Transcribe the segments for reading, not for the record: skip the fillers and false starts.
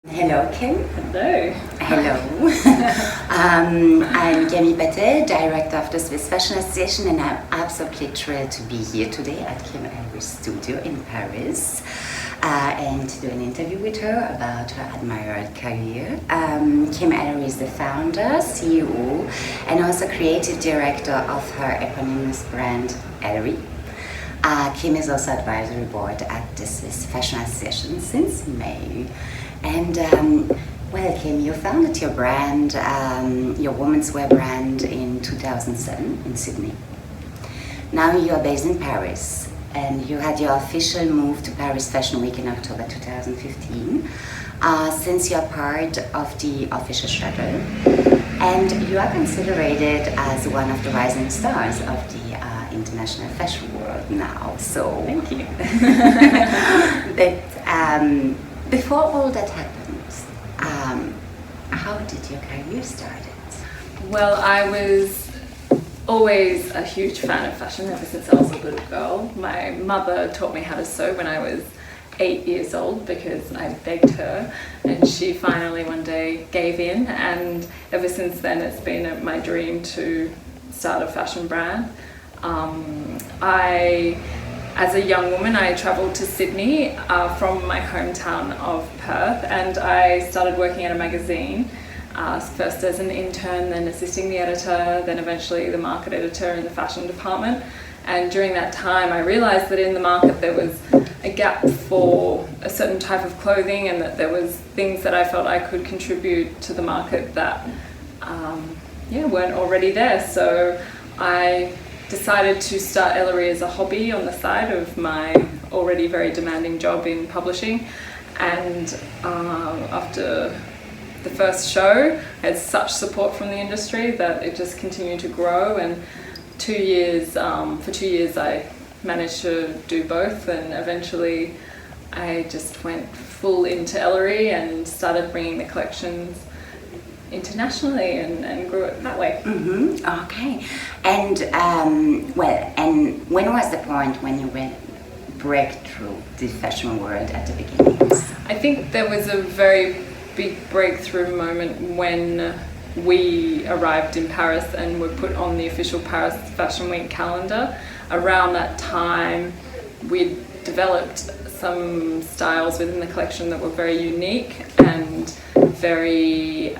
Hello, Kym. Hello. Hello. I'm Camille Patel, Director of the Swiss Fashion Association, and I'm absolutely thrilled to be here today at Kym Ellery's studio in Paris and to do an interview with her about her admired career. Kym Ellery is the founder, CEO, and also Creative Director of her eponymous brand, Ellery. Kym is also advisory board at the Swiss Fashion Association since May. And well, Kym, you founded your brand, your women's wear brand in 2007 in Sydney. Now you are based in Paris, and you had your official move to Paris Fashion Week in October 2015. Since you are part of the official shuttle, and you are considered as one of the rising stars of the international fashion world now. So Thank you. Before all that happened, how did your career start? Well, I was always a huge fan of fashion ever since I was a little girl. My mother taught me how to sew when I was 8 years old because I begged her, and she finally one day gave in, and ever since then it's been my dream to start a fashion brand. As a young woman, I travelled to Sydney from my hometown of Perth, and I started working at a magazine, first as an intern, then assisting the editor, then eventually the market editor in the fashion department. And during that time, I realised that in the market there was a gap for a certain type of clothing, and that there was things that I felt I could contribute to the market that weren't already there. So I decided to start Ellery as a hobby on the side of my already very demanding job in publishing. And after the first show, I had such support from the industry that it just continued to grow. And for 2 years I managed to do both, and eventually I just went full into Ellery and started bringing the collections internationally and grew it that way. Mm-hmm. Okay. And and when was the point when you went break through the fashion world at the beginning? I think there was a very big breakthrough moment when we arrived in Paris and were put on the official Paris Fashion Week calendar. Around that time, we developed some styles within the collection that were very unique and very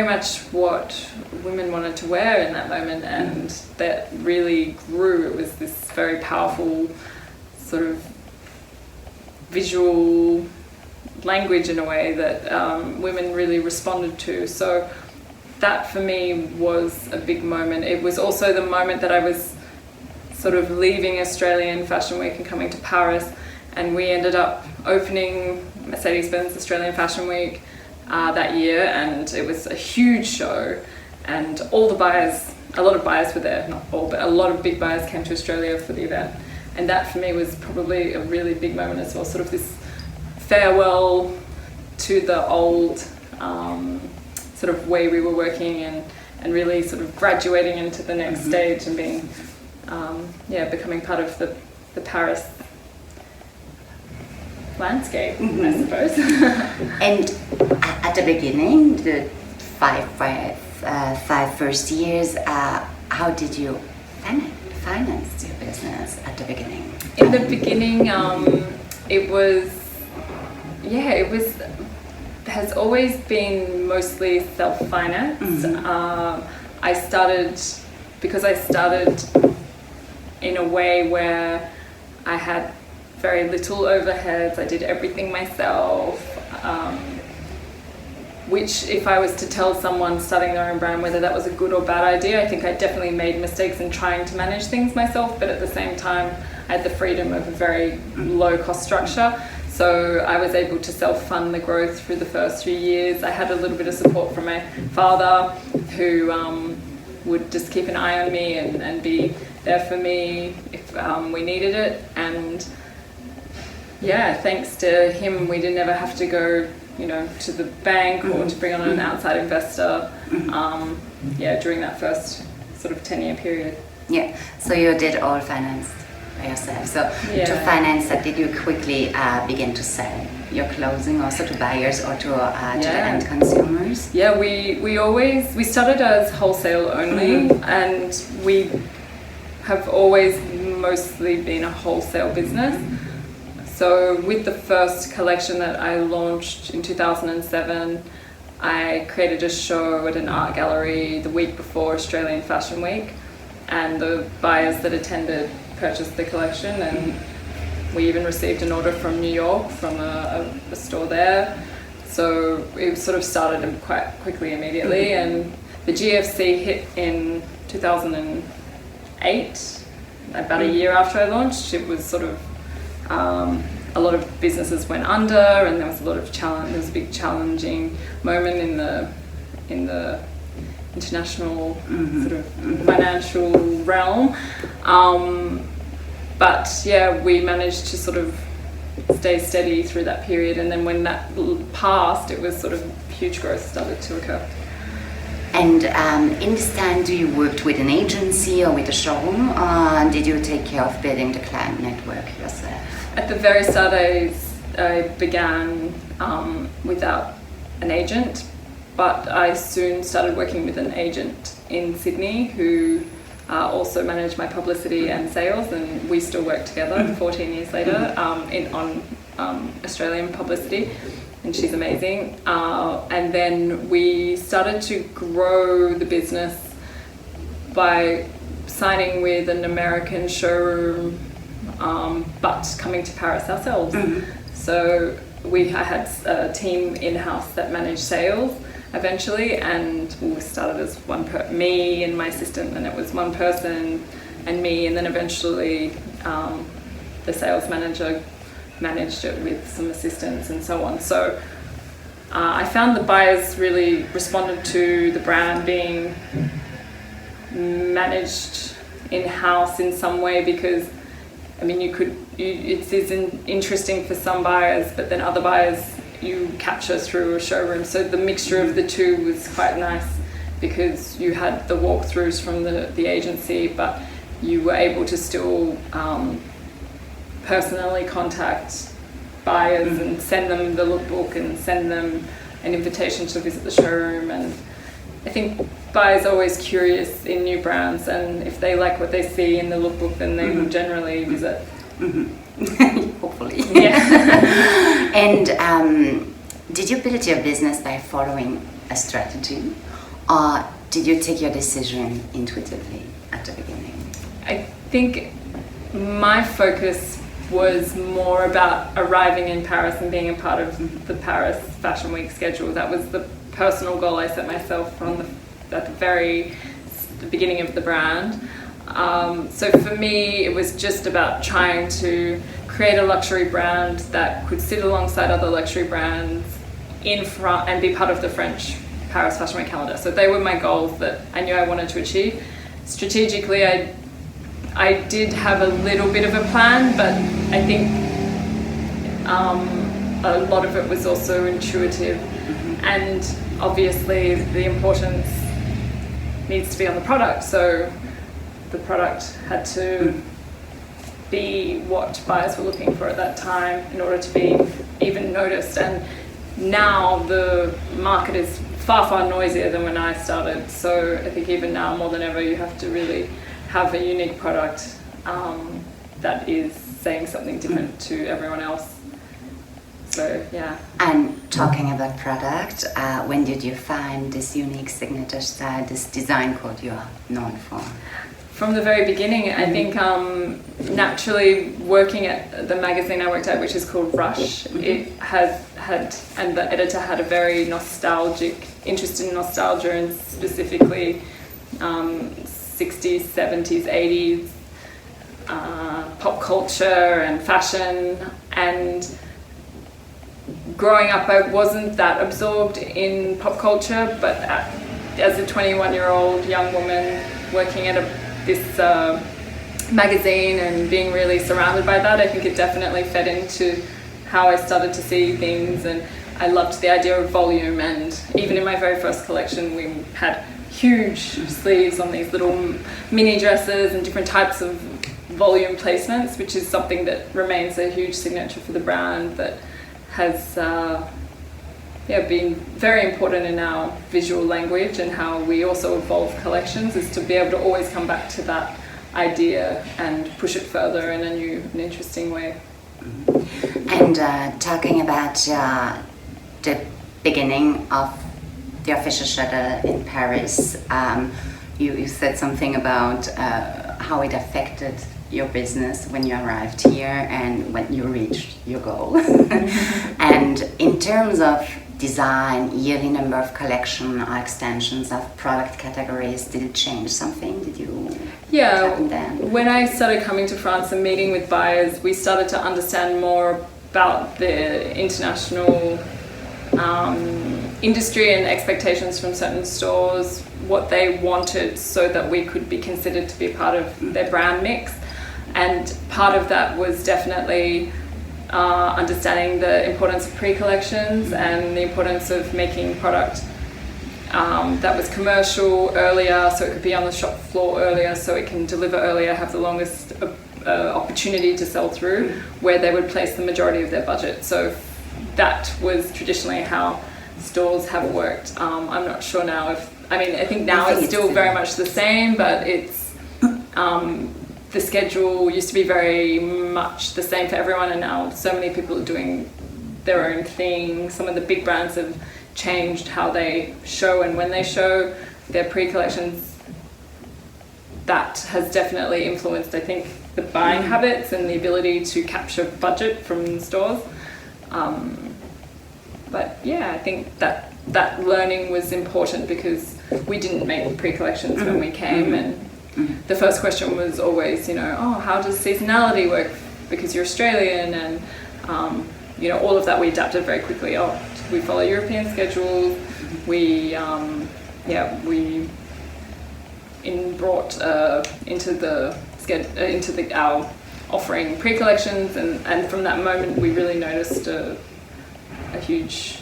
much what women wanted to wear in that moment, and that really grew. It was this very powerful sort of visual language in a way that women really responded to. So that for me was a big moment. It was also the moment that I was sort of leaving Australian Fashion Week and coming to Paris, and we ended up opening Mercedes-Benz Australian Fashion Week that year, and it was a huge show, and a lot of buyers were there, not all, but a lot of big buyers came to Australia for the event. And that for me was probably a really big moment as well, sort of this farewell to the old sort of way we were working, and really sort of graduating into the next stage and being becoming part of the Paris landscape, I suppose. And at the beginning, the five first years, how did you finance your business at the beginning? In the beginning, has always been mostly self-financed. I started in a way where I had very little overheads. I did everything myself, which if I was to tell someone starting their own brand whether that was a good or bad idea, I think I definitely made mistakes in trying to manage things myself, but at the same time I had the freedom of a very low cost structure. So I was able to self-fund the growth through the first few years. I had a little bit of support from my father, who would just keep an eye on me and be there for me if we needed it. And thanks to him, we didn't ever have to go, to the bank or to bring on an outside investor. During that first sort of 10-year period. Yeah. So you did all financed. yourself. So to finance that, did you quickly begin to sell your clothing also to buyers or to the end consumers? Yeah, we started as wholesale only, and we have always mostly been a wholesale business. So with the first collection that I launched in 2007, I created a show at an art gallery the week before Australian Fashion Week, and the buyers that attended purchased the collection, and we even received an order from New York from a store there. So it sort of started quite quickly, immediately, and the GFC hit in 2008, about a year after I launched. It was sort of a lot of businesses went under, and there was a lot of challenge. There was a big challenging moment in the international sort of financial realm. But yeah, we managed to sort of stay steady through that period, and then when that passed, it was sort of huge growth started to occur. And in this time, do you work with an agency or with a showroom, or did you take care of building the client network yourself? At the very start, I began without an agent, but I soon started working with an agent in Sydney who also managed my publicity and sales, and we still work together 14 years later on Australian publicity, and she's amazing. And then we started to grow the business by signing with an American showroom, but coming to Paris ourselves. So I had a team in-house that managed sales eventually, and we started as me and my assistant, and it was one person and me, and then eventually the sales manager managed it with some assistants and so on. So I found the buyers really responded to the brand being managed in-house in some way, because I mean, it's interesting for some buyers, but then other buyers you capture through a showroom. So the mixture of the two was quite nice, because you had the walkthroughs from the agency, but you were able to still personally contact buyers and send them the lookbook and send them an invitation to visit the showroom. And I think buyers are always curious in new brands, and if they like what they see in the lookbook, then they will generally visit. Hopefully. Yeah. And did you build your business by following a strategy, or did you take your decision intuitively at the beginning? I think my focus was more about arriving in Paris and being a part of the Paris Fashion Week schedule. That was the personal goal I set myself at the very beginning of the brand. So for me, it was just about trying to create a luxury brand that could sit alongside other luxury brands in front and be part of the French Paris Fashion Week calendar. So they were my goals that I knew I wanted to achieve. Strategically, I did have a little bit of a plan, but I think a lot of it was also intuitive. And obviously the importance needs to be on the product, so the product had to be what buyers were looking for at that time in order to be even noticed. And now the market is far, far noisier than when I started, so I think even now more than ever you have to really have a unique product that is saying something different to everyone else. So yeah. And talking about product, when did you find this unique signature style, this design code you are known for? From the very beginning, I think naturally working at the magazine I worked at, which is called Rush, it had, and the editor had a very nostalgic interest in nostalgia, and specifically 60s, 70s, 80s pop culture and fashion. And growing up, I wasn't that absorbed in pop culture, but as a 21-year-old young woman working at this magazine and being really surrounded by that, I think it definitely fed into how I started to see things. And I loved the idea of volume, and even in my very first collection we had huge sleeves on these little mini dresses and different types of volume placements, which is something that remains a huge signature for the brand, that has been very important in our visual language and how we also evolve collections, is to be able to always come back to that idea and push it further in a new and interesting way. And talking about the beginning of the official shuttle in Paris, you said something about how it affected your business when you arrived here and when you reached your goal. And in terms of design, yearly number of collection or extensions of product categories, did it change something? Did you happen then? When I started coming to France and meeting with buyers, we started to understand more about the international industry and expectations from certain stores, what they wanted so that we could be considered to be part of their brand mix. And part of that was definitely understanding the importance of pre-collections and the importance of making product that was commercial earlier, so it could be on the shop floor earlier, so it can deliver earlier, have the longest opportunity to sell through, where they would place the majority of their budget. So that was traditionally how stores have worked. I'm not sure now I think now it's still very much the same, but it's the schedule used to be very much the same for everyone, and now so many people are doing their own thing. Some of the big brands have changed how they show and when they show their pre-collections. That has definitely influenced, I think, the buying habits and the ability to capture budget from stores. But yeah, I think that learning was important because we didn't make pre-collections when we came, and the first question was always, how does seasonality work? Because you're Australian, and all of that we adapted very quickly. We follow European schedules. We brought into our offering pre-collections, and from that moment we really noticed a huge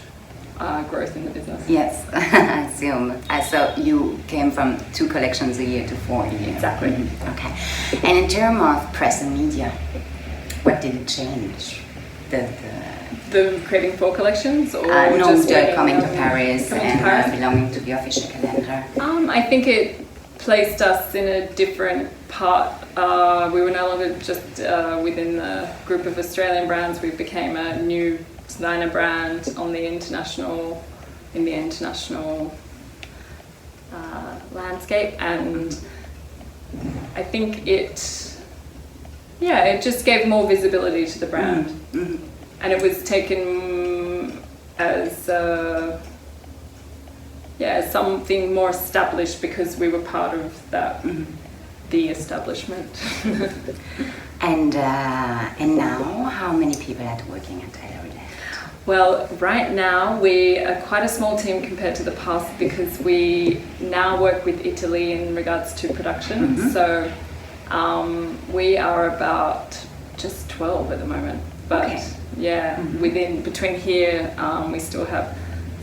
growth in the business. Yes, I assume. So you came from 2 collections a year to 4 a year. Exactly. Okay. And in terms of press and media, what did it change? The creating 4 collections, or just coming to Paris and belonging to the official calendar? I think it placed us in a different part. We were no longer just within the group of Australian brands. We became a new designer brand in the international landscape, and I think it just gave more visibility to the brand. And it was taken as something more established because we were part of that, the establishment. And now, how many people are working at Ellery? Well, right now we are quite a small team compared to the past because we now work with Italy in regards to production. So we are about just 12 at the moment. But between here, we still have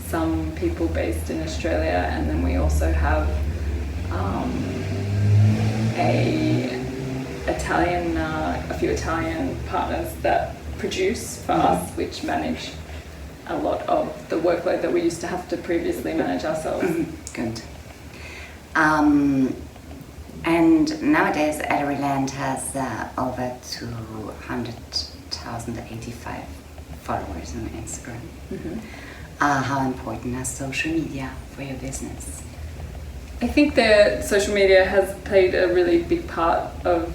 some people based in Australia, and then we also have a few Italian partners that produce for us, which manage a lot of the workload that we used to have to previously manage ourselves. Good. And nowadays, Elleryland has over 200,085 followers on Instagram. How important is social media for your business? I think that social media has played a really big part of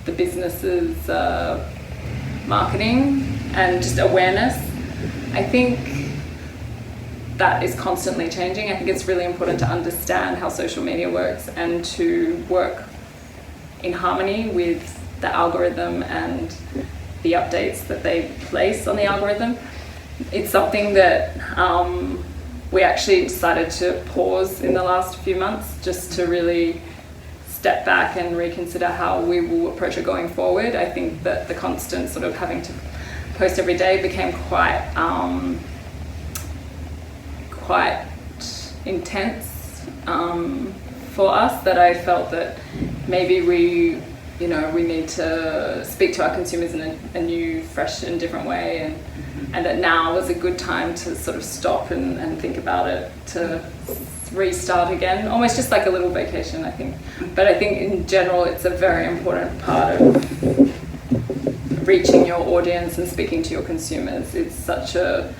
the business's marketing and just awareness. I think that is constantly changing. I think it's really important to understand how social media works and to work in harmony with the algorithm and the updates that they place on the algorithm. It's something that we actually decided to pause in the last few months, just to really step back and reconsider how we will approach it going forward. I think that the constant sort of having to post every day became quite intense for us, that I felt that maybe we need to speak to our consumers in a new, fresh and different way, and that now is a good time to sort of stop and think about it, to restart again, almost just like a little vacation, I think. But I think in general it's a very important part of reaching your audience and speaking to your consumers. It's such a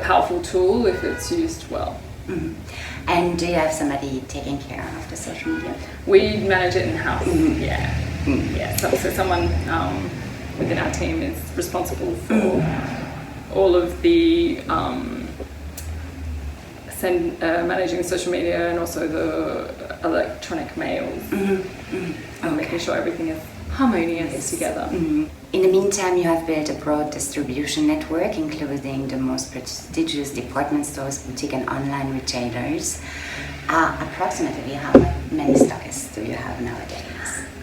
powerful tool if it's used well. Mm-hmm. And do you have somebody taking care of the social media? We manage it in-house. Mm-hmm. Yeah. Mm-hmm. Yeah. So someone within our team is responsible for all of the managing social media and also the electronic mails, and making sure everything is harmonious together. In the meantime, you have built a broad distribution network, including the most prestigious department stores, boutique and online retailers. Approximately how many stockists do you have nowadays?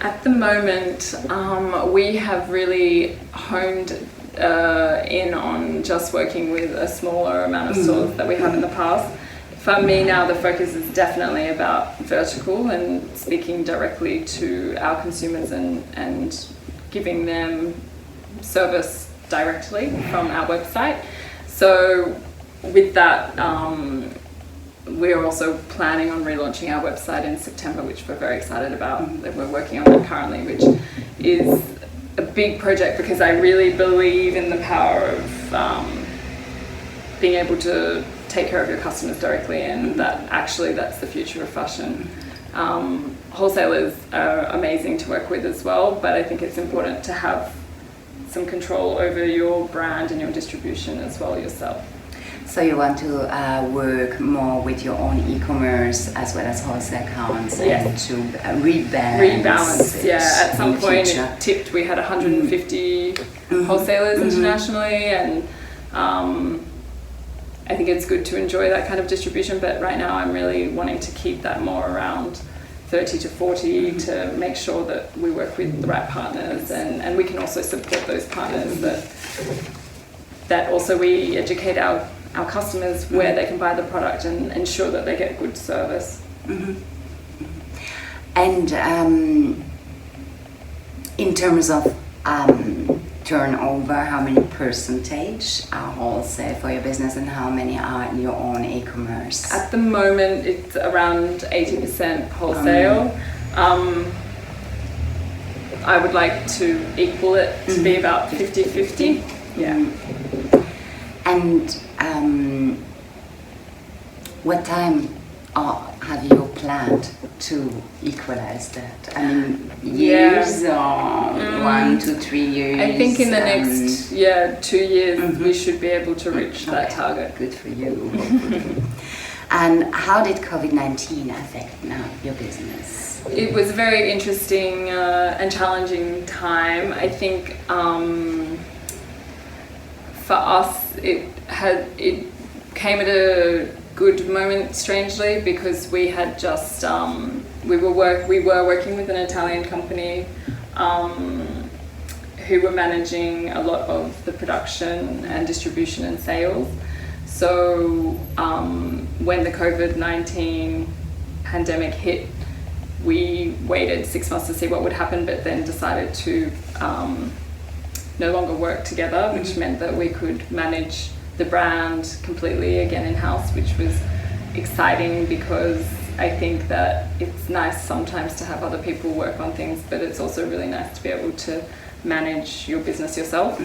At the moment, we have really honed in on just working with a smaller amount of stores that we have in the past. For me now, the focus is definitely about vertical and speaking directly to our consumers and giving them service directly from our website. So with that, we're also planning on relaunching our website in September, which we're very excited about. That we're working on that currently, which is a big project because I really believe in the power of being able to take care of your customers directly, and that actually that's the future of fashion. Wholesalers are amazing to work with as well, but I think it's important to have some control over your brand and your distribution as well yourself. So you want to work more with your own e-commerce as well as wholesale accounts, and to rebalance. Yeah, at some point it tipped. We had 150 wholesalers internationally, and I think it's good to enjoy that kind of distribution, but right now I'm really wanting to keep that more around 30 to 40 to make sure that we work with the right partners, and we can also support those partners, that also we educate our customers where they can buy the product and ensure that they get good service. And in terms of turnover, how many percentage are wholesale for your business and how many are in your own e-commerce? At the moment it's around 80% wholesale. I would like to equal it to be about 50-50. Yeah. And what time have you planned to equalize that? I mean, years or 1 to 3 years? I think in the next 2 years we should be able to reach that target. Good for you. And how did COVID-19 affect now your business? It was a very interesting and challenging time. I think for us it came at a good moment, strangely, because we had just we were working with an Italian company who were managing a lot of the production and distribution and sales. So when the COVID-19 pandemic hit, we waited 6 months to see what would happen, but then decided to no longer work together, which meant that we could manage the brand completely again in-house, which was exciting because I think that it's nice sometimes to have other people work on things, but it's also really nice to be able to manage your business yourself.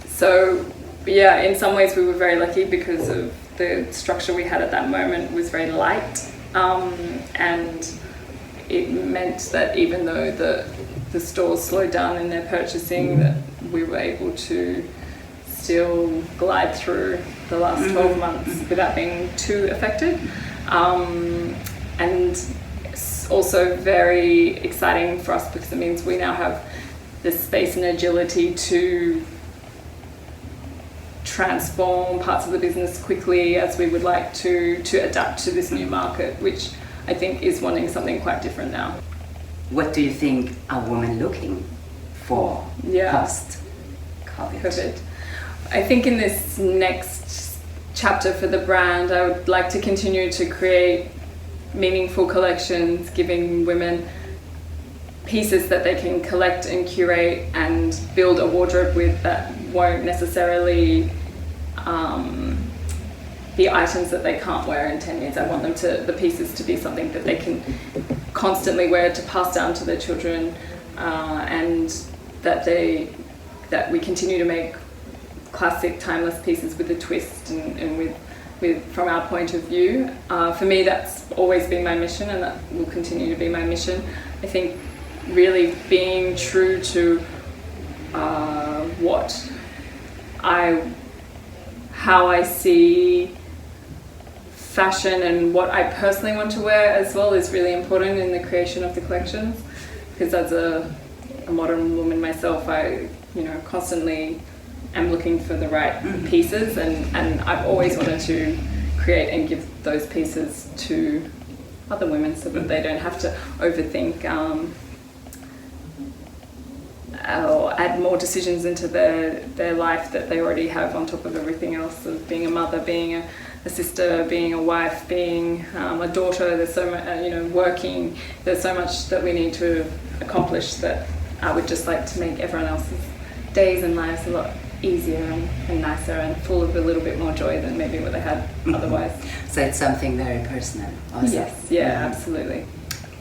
So yeah, in some ways we were very lucky because of the structure we had at that moment was very light, and it meant that even though the stores slowed down in their purchasing, that we were able to still glide through the last 12 months without being too affected. And it's also very exciting for us because it means we now have the space and agility to transform parts of the business quickly as we would like to adapt to this new market, which I think is wanting something quite different now. What do you think a woman looking for post-COVID? I think in this next chapter for the brand, I would like to continue to create meaningful collections, giving women pieces that they can collect and curate and build a wardrobe with that won't necessarily be items that they can't wear in 10 years. I want them the pieces to be something that they can constantly wear, to pass down to their children, and that we continue to make classic, timeless pieces with a twist and with from our point of view. For me, that's always been my mission, and that will continue to be my mission. I think really being true to how I see fashion and what I personally want to wear as well is really important in the creation of the collections, because as a modern woman myself, I constantly am looking for the right pieces, and I've always wanted to create and give those pieces to other women so that they don't have to overthink or add more decisions into their life that they already have on top of everything else, of being a mother, being a sister, being a wife, being a daughter. There's so much, working. There's so much that we need to accomplish, that I would just like to make everyone else's days and lives a lot easier and nicer and full of a little bit more joy than maybe what they had otherwise. So it's something very personal also. Yes, yeah, absolutely.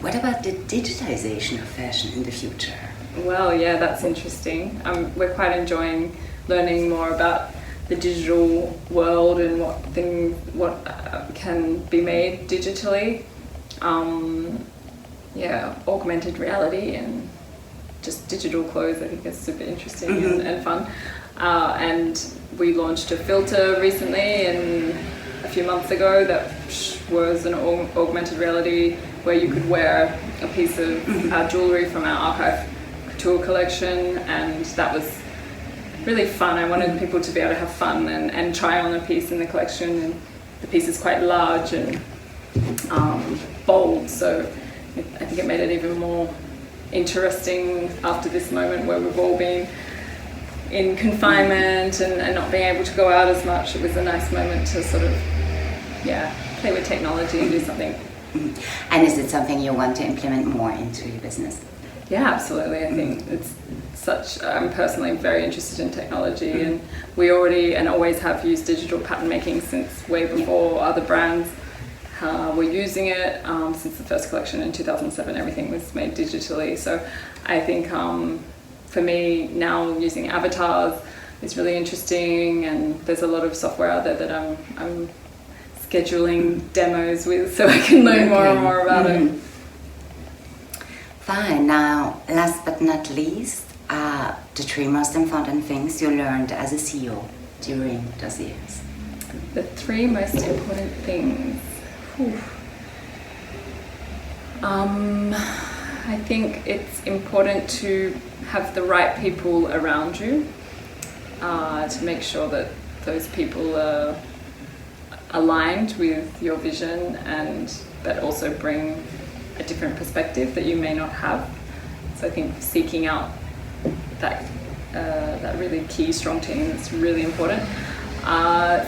What about the digitization of fashion in the future? Well, yeah, that's interesting. We're quite enjoying learning more about the digital world and what can be made digitally. Augmented reality and just digital clothes, I think is super interesting and fun. And we launched a filter recently, and a few months ago, that was an augmented reality where you could wear a piece of jewellery from our archive couture collection, and that was really fun. I wanted people to be able to have fun and try on a piece in the collection, and the piece is quite large and bold, so I think it made it even more interesting after this moment where we've all been in confinement and not being able to go out as much. It was a nice moment to sort of play with technology and do something. And is it something you want to implement more into your business? Yeah, absolutely. I think it's I'm personally very interested in technology, and we already and always have used digital pattern making since way before other brands were using it. Since the first collection in 2007, everything was made digitally. So I think for me now, using avatars is really interesting, and there's a lot of software out there that I'm scheduling demos with, so I can learn more and more about it. Fine. Now, last but not least, the 3 most important things you learned as a CEO during those years. The 3 most important things. I think it's important to have the right people around you, to make sure that those people are aligned with your vision and that also bring a different perspective that you may not have. So I think seeking out that really key, strong team is really important.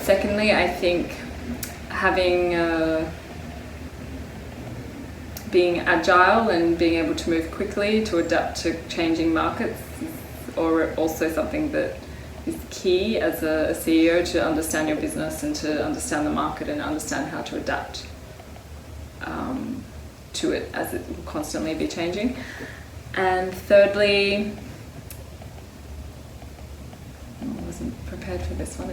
Secondly, I think being agile and being able to move quickly to adapt to changing markets is also something that is key as a CEO, to understand your business and to understand the market and understand how to adapt to it as it will constantly be changing. And thirdly, I wasn't prepared for this one.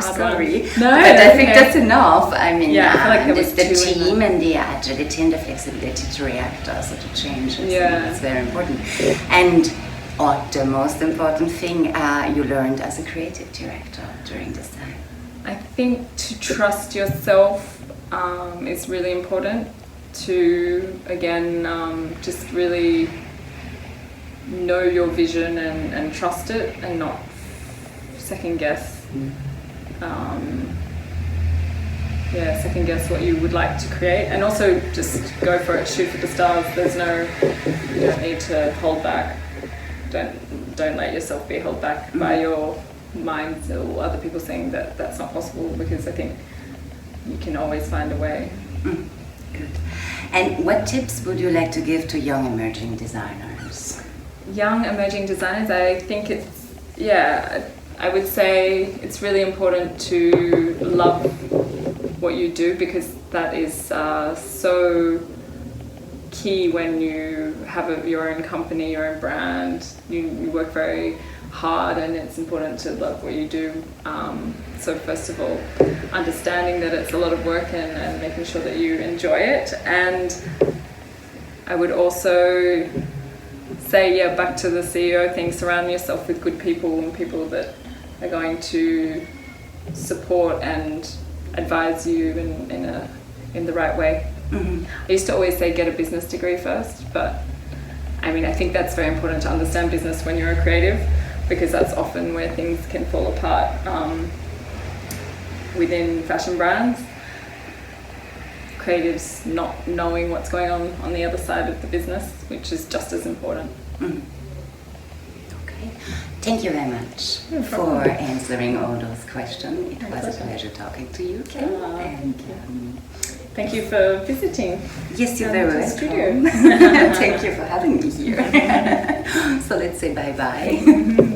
Sorry. No, but I think that's enough. I mean, I feel like there was the team and the agility and the flexibility to react also to change. It's very important. And the most important thing you learned as a creative director during this time? I think to trust yourself is really important. To, again, just really know your vision and trust it and not second guess. Second guess what you would like to create, and also just go for it, shoot for the stars. You don't need to hold back. Don't let yourself be held back by your mind or other people saying that that's not possible, because I think you can always find a way. Good. And what tips would you like to give to young emerging designers? Young emerging designers, I think I would say it's really important to love what you do, because that is so key when you have your own company, your own brand. You work very hard, and it's important to love what you do. So first of all, understanding that it's a lot of work and making sure that you enjoy it. And I would also say, back to the CEO thing, surround yourself with good people and people that are going to support and advise you in the right way. Mm-hmm. I used to always say get a business degree first, but I think that's very important to understand business when you're a creative, because that's often where things can fall apart within fashion brands. Creatives not knowing what's going on the other side of the business, which is just as important. Mm. Okay. Thank you very much for answering all those questions. It was a pleasure talking to you, Kym. And thank you for visiting. Yes, you're very welcome. Thank you for having me here. So let's say bye-bye.